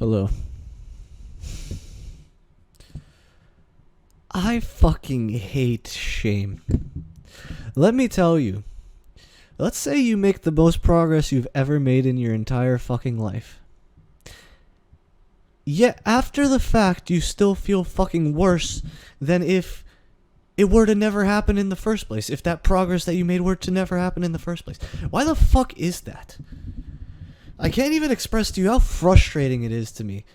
Hello. I fucking hate shame. Let me tell you. Let's say you make the most progress you've ever made in your entire fucking life. Yet after the fact, you still feel fucking worse than if it were to never happen in the first place. If that progress that you made were to never happen in the first place. Why the fuck is that? I can't even express to you how frustrating it is to me.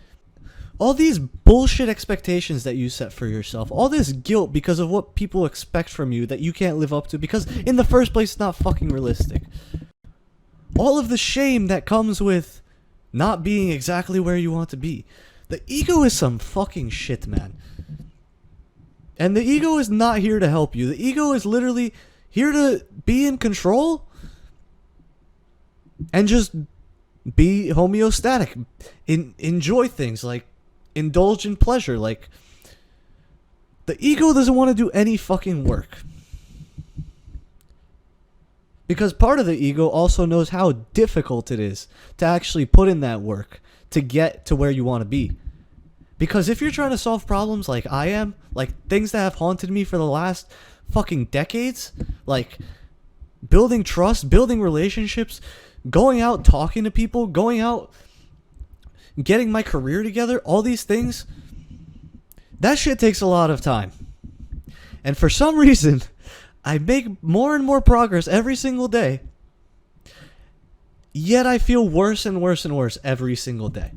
All these bullshit expectations that you set for yourself. All this guilt because of what people expect from you that you can't live up to because in the first place it's not fucking realistic. All of the shame that comes with not being exactly where you want to be. The ego is some fucking shit, man. And the ego is not here to help you. The ego is literally here to be in control and just be homeostatic. Enjoy things, like indulge in pleasure. Like, the ego doesn't want to do any fucking work. Because part of the ego also knows how difficult it is to actually put in that work to get to where you want to be. Because if you're trying to solve problems like I am, like things that have haunted me for the last fucking decades, like building trust, building relationships, going out talking to people, going out getting my career together, all these things, that shit takes a lot of time. And for some reason, I make more and more progress every single day, yet I feel worse and worse and worse every single day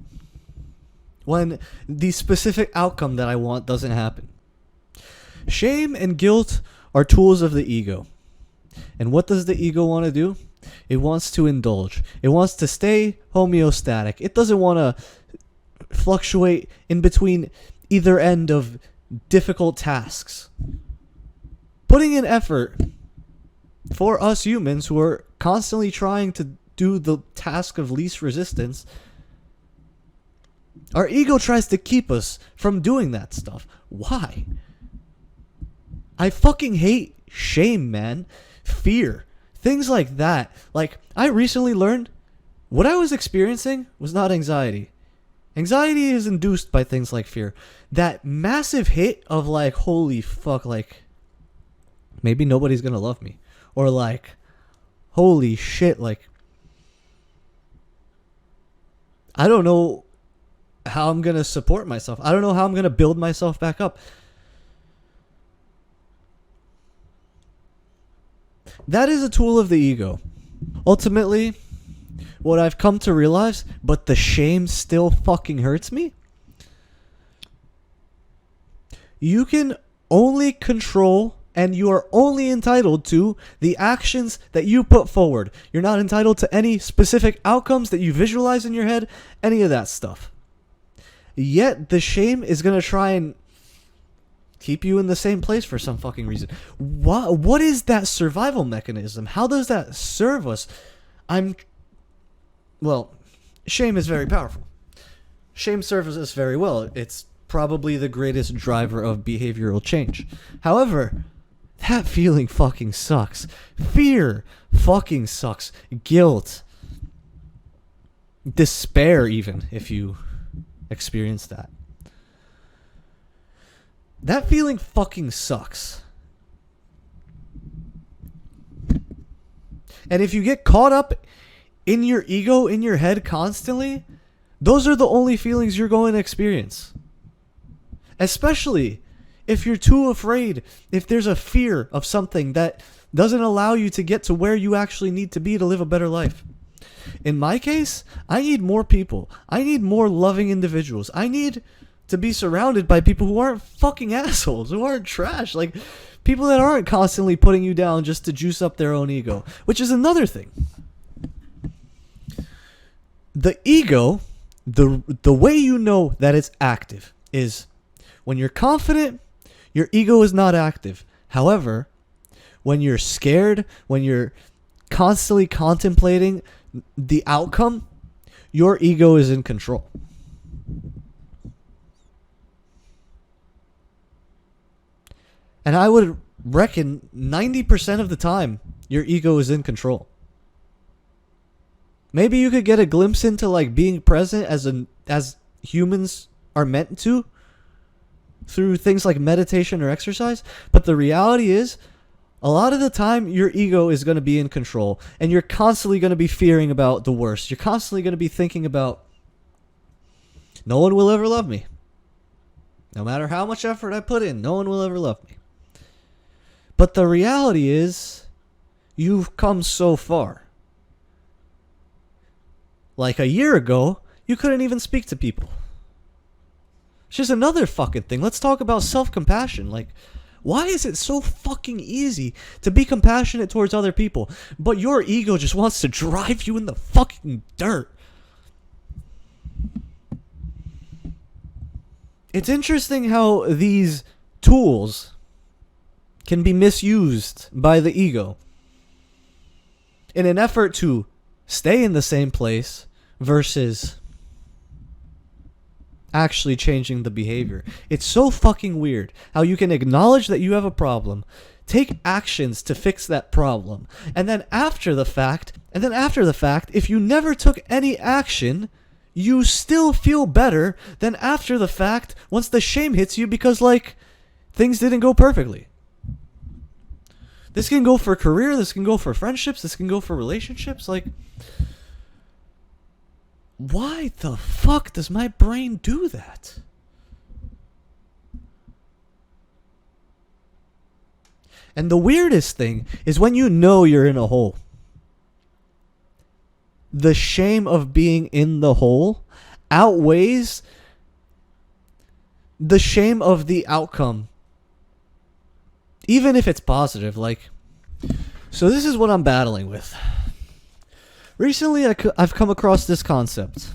when the specific outcome that I want doesn't happen. Shame and guilt are tools of the ego. And what does the ego want to do? It wants to indulge. It wants to stay homeostatic. It doesn't want to fluctuate in between either end of difficult tasks. Putting in effort for us humans who are constantly trying to do the task of least resistance, our ego tries to keep us from doing that stuff. Why? I fucking hate shame, man. Fear. Things like that. Like, I recently learned what I was experiencing was not anxiety. Anxiety is induced by things like fear. That massive hit of like, holy fuck, like, maybe nobody's gonna love me. Or like, holy shit, like, I don't know how I'm gonna support myself. I don't know how I'm gonna build myself back up. That is a tool of the ego. Ultimately, what I've come to realize, but the shame still fucking hurts me. You can only control and you are only entitled to the actions that you put forward. You're not entitled to any specific outcomes that you visualize in your head, any of that stuff. Yet the shame is going to try and keep you in the same place for some fucking reason. What is that survival mechanism? How does that serve us? Well, shame is very powerful. Shame serves us very well. It's probably the greatest driver of behavioral change. However, that feeling fucking sucks. Fear fucking sucks. Guilt. Despair, even, if you experience that. That feeling fucking sucks. And if you get caught up in your ego, in your head constantly, those are the only feelings you're going to experience. Especially if you're too afraid, if there's a fear of something that doesn't allow you to get to where you actually need to be to live a better life. In my case, I need more people. I need more loving individuals. I need to be surrounded by people who aren't fucking assholes, who aren't trash, like people that aren't constantly putting you down just to juice up their own ego, which is another thing. The ego, the way you know that it's active is when you're confident, your ego is not active. However, when you're scared, when you're constantly contemplating the outcome, your ego is in control. And I would reckon 90% of the time, your ego is in control. Maybe you could get a glimpse into like being present as humans are meant to through things like meditation or exercise. But the reality is, a lot of the time, your ego is going to be in control, and you're constantly going to be fearing about the worst. You're constantly going to be thinking about, no one will ever love me. No matter how much effort I put in, no one will ever love me. But the reality is, you've come so far. Like a year ago, you couldn't even speak to people. It's just another fucking thing. Let's talk about self-compassion. Like, why is it so fucking easy to be compassionate towards other people, but your ego just wants to drive you in the fucking dirt? It's interesting how these tools can be misused by the ego in an effort to stay in the same place versus actually changing the behavior. It's so fucking weird how you can acknowledge that you have a problem, take actions to fix that problem, and then after the fact, if you never took any action, you still feel better than after the fact once the shame hits you because, like, things didn't go perfectly. This can go for career, this can go for friendships, this can go for relationships. Like, why the fuck does my brain do that? And the weirdest thing is when you know you're in a hole. The shame of being in the hole outweighs the shame of the outcome. Even if it's positive, like, so this is what I'm battling with. Recently, I've come across this concept.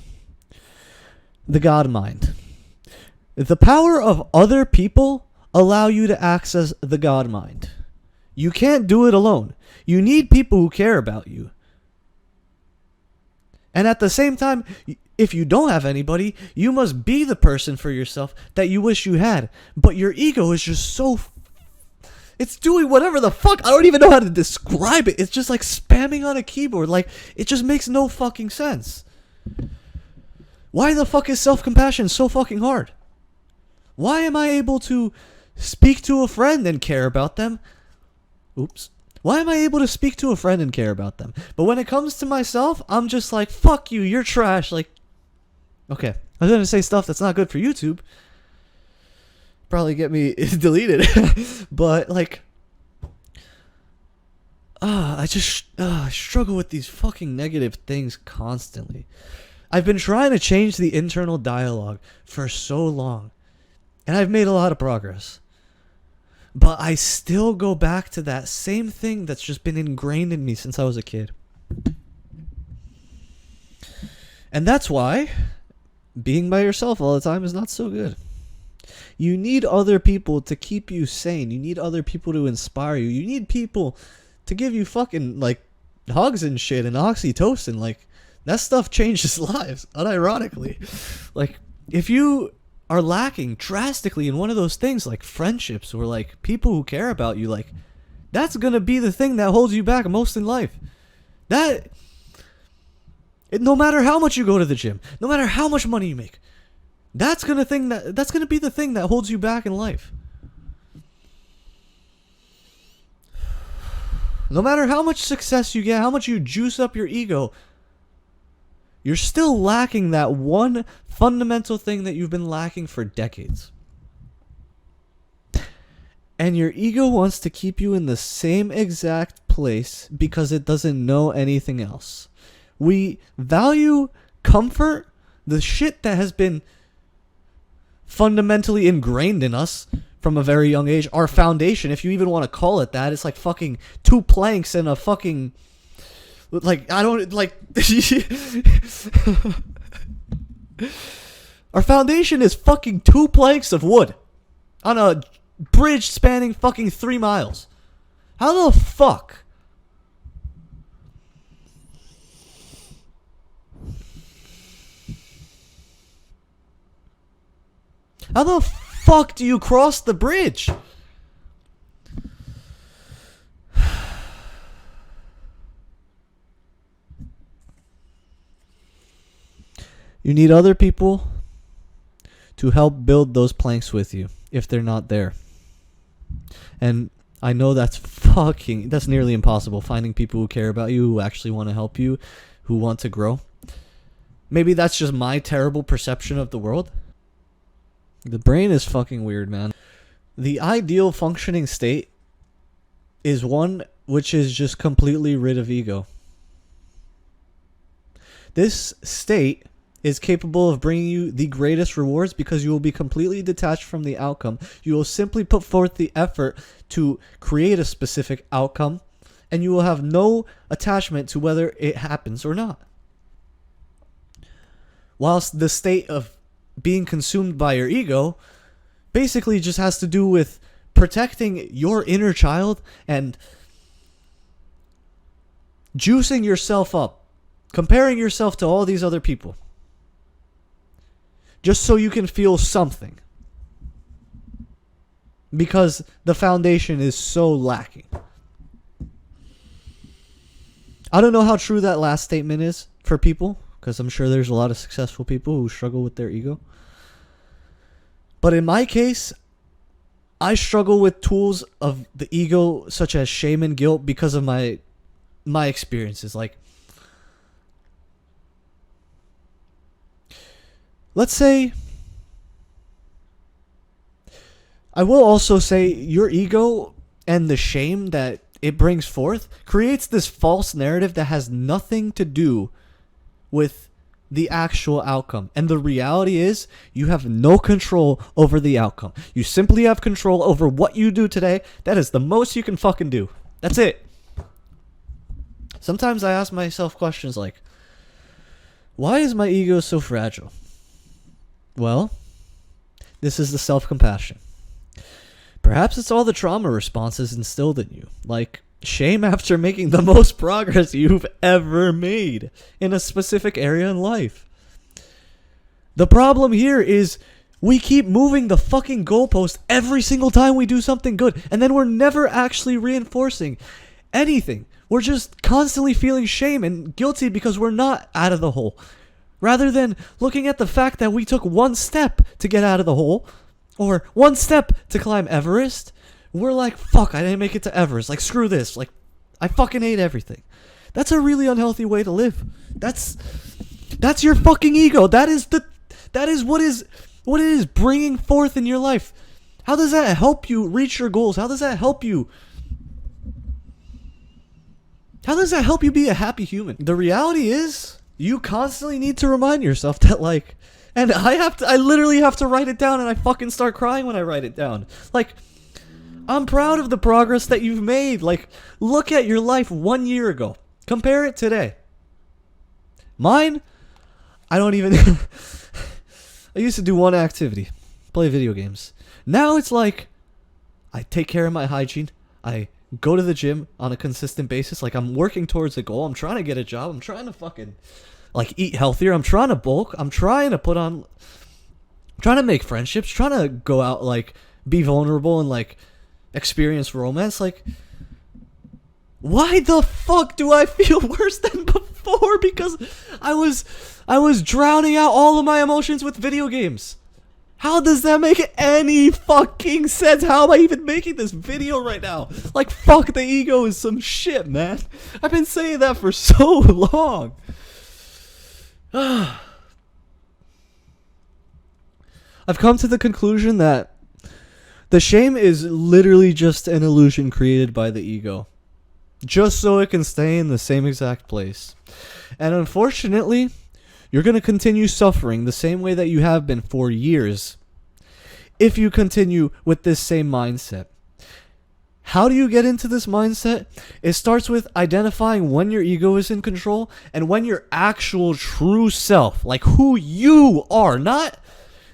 The God mind. The power of other people allow you to access the God mind. You can't do it alone. You need people who care about you. And at the same time, if you don't have anybody, you must be the person for yourself that you wish you had. But your ego is just so... It's doing whatever the fuck. I don't even know how to describe it. It's just like spamming on a keyboard. Like, it just makes no fucking sense. Why the fuck is self-compassion so fucking hard? Why am I able to speak to a friend and care about them? Oops. Why am I able to speak to a friend and care about them? But when it comes to myself, I'm just like, fuck you, you're trash. Like, okay. I was going to say stuff that's not good for YouTube. Probably get me deleted. But, like, I struggle with these fucking negative things constantly. I've been trying to change the internal dialogue for so long. And I've made a lot of progress. But I still go back to that same thing that's just been ingrained in me since I was a kid. And that's why being by yourself all the time is not so good. You need other people to keep you sane. You need other people to inspire you. You need people to give you fucking, like, hugs and shit and oxytocin. Like, that stuff changes lives, unironically. Like, if you are lacking drastically in one of those things, like friendships or, like, people who care about you, like, that's gonna be the thing that holds you back most in life. No matter how much you go to the gym, no matter how much money you make, that's gonna be the thing that holds you back in life. No matter how much success you get, how much you juice up your ego, you're still lacking that one fundamental thing that you've been lacking for decades. And your ego wants to keep you in the same exact place because it doesn't know anything else. We value comfort, the shit that has been fundamentally ingrained in us from a very young age. Our foundation, if you even want to call it that, it's like fucking 2 planks and a fucking... Like, I don't, like... Our foundation is fucking 2 planks of wood on a bridge spanning fucking 3 miles. How the fuck? How the fuck do you cross the bridge? You need other people to help build those planks with you if they're not there. And I know that's nearly impossible, finding people who care about you, who actually want to help you, who want to grow. Maybe that's just my terrible perception of the world. The brain is fucking weird, man. The ideal functioning state is one which is just completely rid of ego. This state is capable of bringing you the greatest rewards because you will be completely detached from the outcome. You will simply put forth the effort to create a specific outcome, and you will have no attachment to whether it happens or not. Whilst the state of being consumed by your ego basically just has to do with protecting your inner child and juicing yourself up, comparing yourself to all these other people, just so you can feel something, because the foundation is so lacking. I don't know how true that last statement is for people, because I'm sure there's a lot of successful people who struggle with their ego. But in my case, I struggle with tools of the ego such as shame and guilt because of my experiences. Like, let's say, I will also say your ego and the shame that it brings forth creates this false narrative that has nothing to do with the actual outcome. And the reality is, you have no control over the outcome. You simply have control over what you do today. That is the most you can fucking do. That's it. Sometimes I ask myself questions like, why is my ego so fragile? Well, this is the self-compassion. Perhaps it's all the trauma responses instilled in you, like shame after making the most progress you've ever made in a specific area in life. The problem here is we keep moving the fucking goalpost every single time we do something good, and then we're never actually reinforcing anything. We're just constantly feeling shame and guilty because we're not out of the hole. Rather than looking at the fact that we took one step to get out of the hole, or one step to climb Everest, we're like, fuck, I didn't make it to Everest. Like, screw this. Like, I fucking hate everything. That's a really unhealthy way to live. That's your fucking ego. That is what it is bringing forth in your life. How does that help you reach your goals? How does that help you? How does that help you be a happy human? The reality is, you constantly need to remind yourself that, like, and I literally have to write it down, and I fucking start crying when I write it down. Like, I'm proud of the progress that you've made. Like, look at your life 1 year ago. Compare it today. Mine, I don't even... I used to do one activity. Play video games. Now it's like, I take care of my hygiene. I go to the gym on a consistent basis. Like, I'm working towards a goal. I'm trying to get a job. I'm trying to fucking, like, eat healthier. I'm trying to bulk. I'm trying to put on... I'm trying to make friendships. Trying to go out, like, be vulnerable and, like, experience romance. Like, why the fuck do I feel worse than before? Because I was drowning out all of my emotions with video games. How does that make any fucking sense? How am I even making this video right now? Like, fuck the ego is some shit, man. I've been saying that for so long. I've come to the conclusion that the shame is literally just an illusion created by the ego, just so it can stay in the same exact place. And unfortunately, you're going to continue suffering the same way that you have been for years if you continue with this same mindset. How do you get into this mindset? It starts with identifying when your ego is in control and when your actual true self, like who you are, not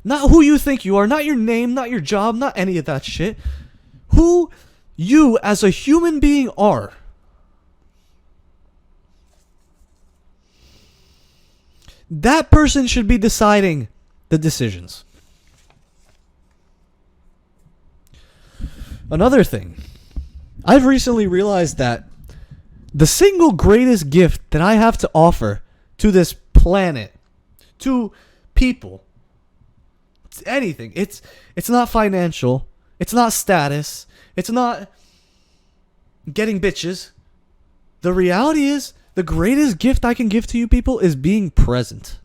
who you think you are, not your name, not your job, not any of that shit. Who you as a human being are. That person should be deciding the decisions. Another thing, I've recently realized that the single greatest gift that I have to offer to this planet, to people, anything. It's not financial. It's not status. It's not getting bitches. The reality is, the greatest gift I can give to you people is being present.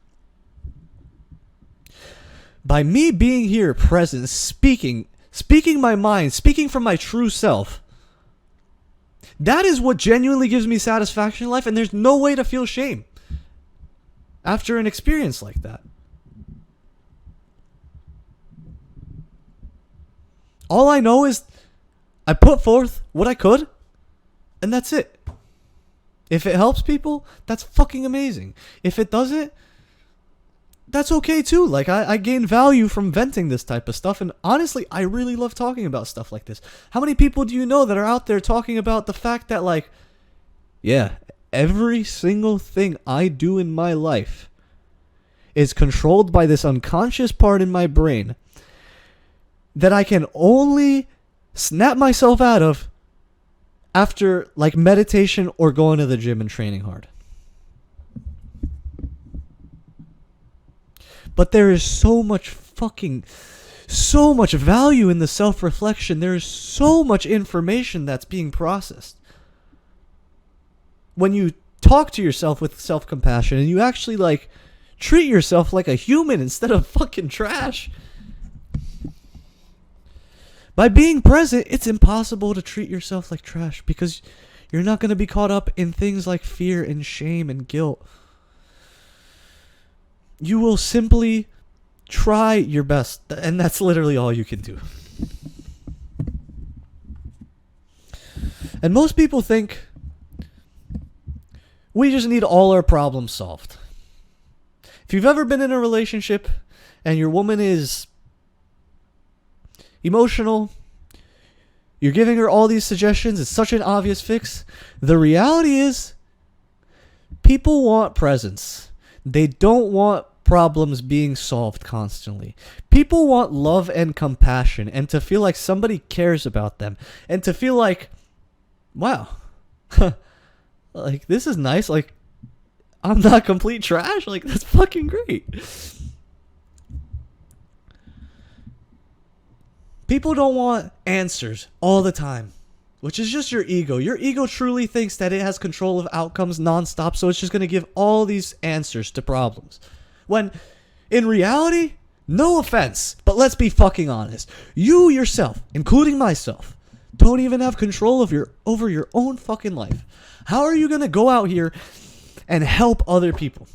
By me being here, present, speaking my mind, speaking from my true self, that is what genuinely gives me satisfaction in life, and there's no way to feel shame after an experience like that. All I know is I put forth what I could, and that's it. If it helps people, that's fucking amazing. If it doesn't, that's okay too. Like, I gain value from venting this type of stuff, and honestly, I really love talking about stuff like this. How many people do you know that are out there talking about the fact that, like, yeah, every single thing I do in my life is controlled by this unconscious part in my brain that I can only snap myself out of after, like, meditation or going to the gym and training hard. But there is so much value in the self-reflection. There is so much information that's being processed. When you talk to yourself with self-compassion and you actually, like, treat yourself like a human instead of fucking trash. By being present, it's impossible to treat yourself like trash because you're not going to be caught up in things like fear and shame and guilt. You will simply try your best, and that's literally all you can do. And most people think we just need all our problems solved. If you've ever been in a relationship and your woman is emotional, you're giving her all these suggestions, it's such an obvious fix. The reality is, people want presence. They don't want problems being solved constantly. People want love and compassion and to feel like somebody cares about them and to feel like, wow, like, this is nice. Like, I'm not complete trash. Like, that's fucking great. People don't want answers all the time, which is just your ego. Your ego truly thinks that it has control of outcomes nonstop, so it's just going to give all these answers to problems. When, in reality, no offense, but let's be fucking honest. You yourself, including myself, don't even have control over your own fucking life. How are you going to go out here and help other people?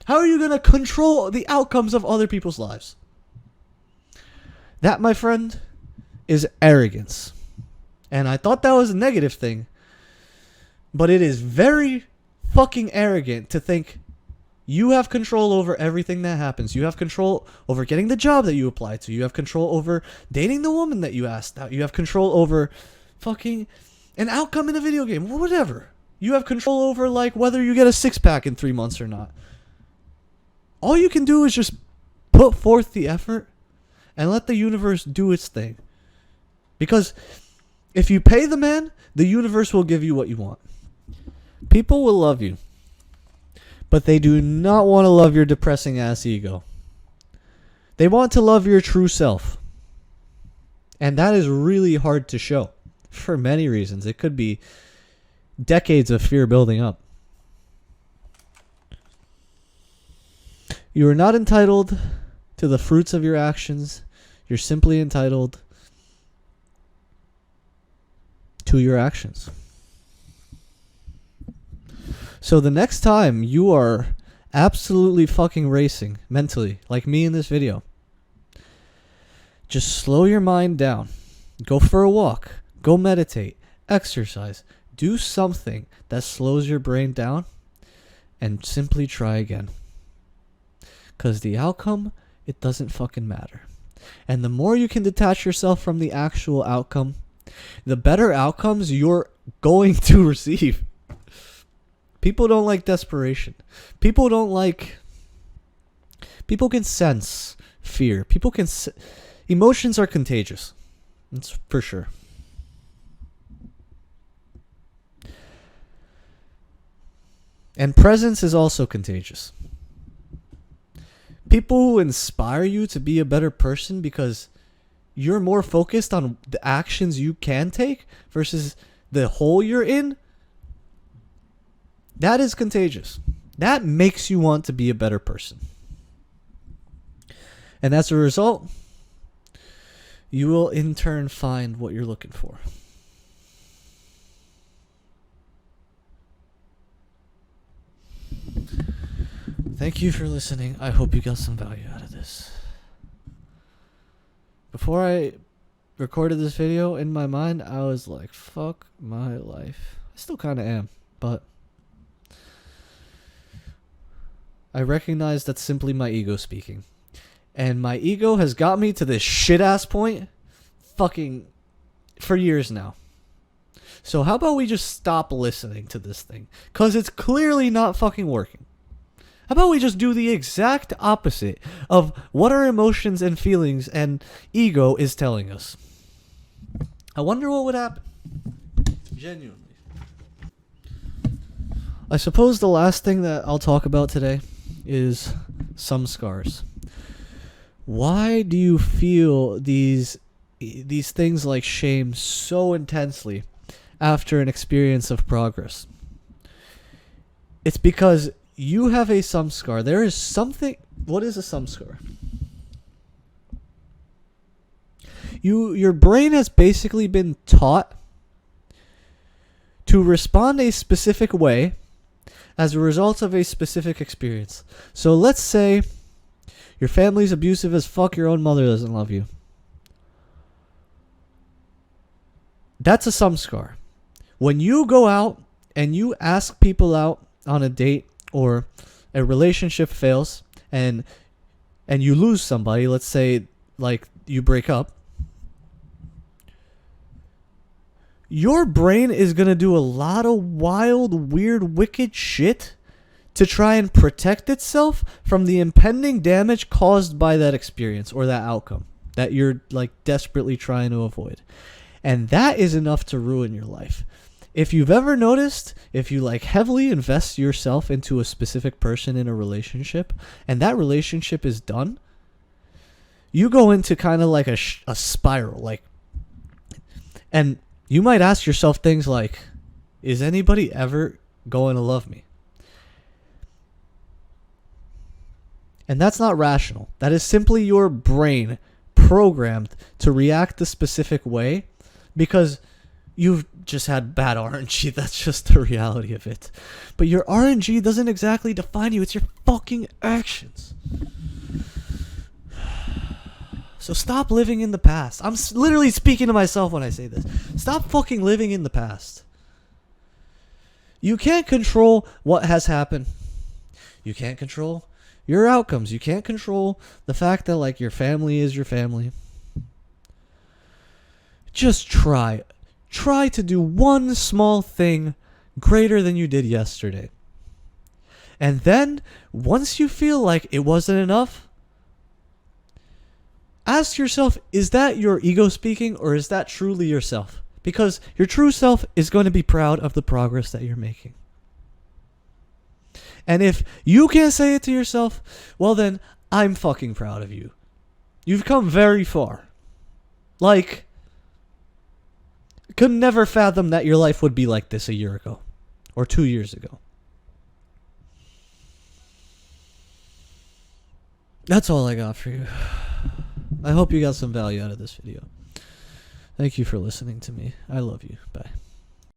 How are you going to control the outcomes of other people's lives? That, my friend, is arrogance. And I thought that was a negative thing. But it is very fucking arrogant to think you have control over everything that happens. You have control over getting the job that you apply to. You have control over dating the woman that you asked out. You have control over fucking an outcome in a video game or whatever. You have control over, like, whether you get a six-pack in 3 months or not. All you can do is just put forth the effort and let the universe do its thing. Because if you pay the man, the universe will give you what you want. People will love you, but they do not want to love your depressing ass ego. They want to love your true self. And that is really hard to show for many reasons. It could be decades of fear building up. You are not entitled to the fruits of your actions. You're simply entitled to your actions. So the next time you are absolutely fucking racing mentally, like me in this video, just slow your mind down. Go for a walk. Go meditate. Exercise. Do something that slows your brain down and simply try again. Because the outcome, it doesn't fucking matter. And the more you can detach yourself from the actual outcome, the better outcomes you're going to receive. People don't like desperation. People can sense fear. Emotions are contagious. That's for sure. And presence is also contagious. people who inspire you to be a better person because you're more focused on the actions you can take versus the hole you're in, that is contagious. That makes you want to be a better person. And as a result, you will in turn find what you're looking for. Thank you for listening. I hope you got some value out of this. Before I recorded this video, in my mind, I was like, fuck my life. I still kind of am, but I recognize that's simply my ego speaking. And my ego has got me to this shit-ass point fucking for years now. So how about we just stop listening to this thing? Because it's clearly not fucking working. How about we just do the exact opposite of what our emotions and feelings and ego is telling us? I wonder what would happen. Genuinely. I suppose the last thing that I'll talk about today is some scars. Why do you feel these things like shame so intensely after an experience of progress? It's because you have a scar. There is something. What is a scar? Your brain has basically been taught to respond a specific way as a result of a specific experience. So let's say your family's abusive as fuck, your own mother doesn't love you. That's a scar. When you go out and you ask people out on a date or a relationship fails and you lose somebody, let's say like you break up, your brain is going to do a lot of wild, weird, wicked shit to try and protect itself from the impending damage caused by that experience or that outcome that you're like desperately trying to avoid. And that is enough to ruin your life. If you've ever noticed, if you like heavily invest yourself into a specific person in a relationship and that relationship is done, you go into kind of like a spiral, like, and you might ask yourself things like, is anybody ever going to love me? And that's not rational. That is simply your brain programmed to react a specific way because you've just had bad RNG. That's just the reality of it. But your RNG doesn't exactly define you. It's your fucking actions. So stop living in the past. I'm literally speaking to myself when I say this. Stop fucking living in the past. You can't control what has happened. You can't control your outcomes. You can't control the fact that like your family is your family. Just try. Try to do one small thing greater than you did yesterday. And then, once you feel like it wasn't enough, ask yourself, is that your ego speaking or is that truly yourself? Because your true self is going to be proud of the progress that you're making. And if you can't say it to yourself, well then, I'm fucking proud of you. You've come very far. Like, could never fathom that your life would be like this a year ago or 2 years ago. That's all I got for you. I hope you got some value out of this video. Thank you for listening to me. I love you. Bye.